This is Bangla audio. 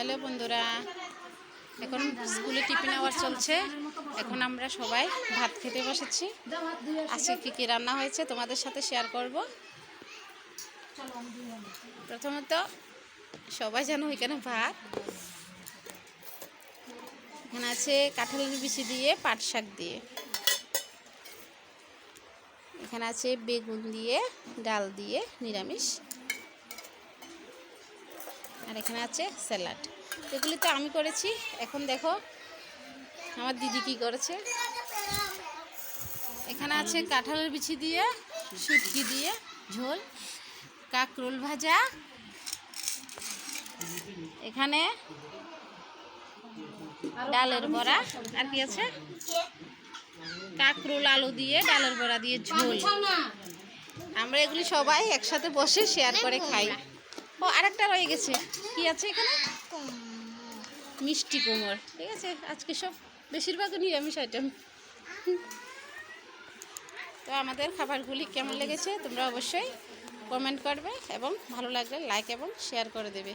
হ্যালো বন্ধুরা, এখন স্কুলে টিফিন আওয়ার চলছে। এখন আমরা সবাই ভাত খেতে বসেছি। আজকে কী কী রান্না হয়েছে তোমাদের সাথে শেয়ার করব। প্রথমত সবাই জানো এখানে ভাত, এখানে আছে কাঁঠালের বিচি দিয়ে পাট শাক দিয়ে, এখানে আছে বেগুন দিয়ে ডাল দিয়ে নিরামিষ, আর এখানে আছে স্যালাড। এগুলি তো আমি করেছি। এখন দেখো আমার দিদি কি করেছে। এখানে আছে কাঁঠালের বিচি দিয়ে শুটকি দিয়ে ঝোল, কাঁকরোল ভাজা, এখানে ডালের বড়া, আর কি আছে কাঁকরোল আলু দিয়ে ডালের বড়া দিয়ে ঝোল। আমরা এগুলি সবাই একসাথে বসে শেয়ার করে খাই। ও আরেকটা রয়ে গেছে, কি আছে এখানে মিষ্টি কুমড়। ঠিক আছে, আজকে সব বেশিরভাগ নিরামিষ আইটেম। তো আমাদের খাবারগুলি কেমন লেগেছে তোমরা অবশ্যই কমেন্ট করবে এবং ভালো লাগলে লাইক এবং শেয়ার করে দেবে।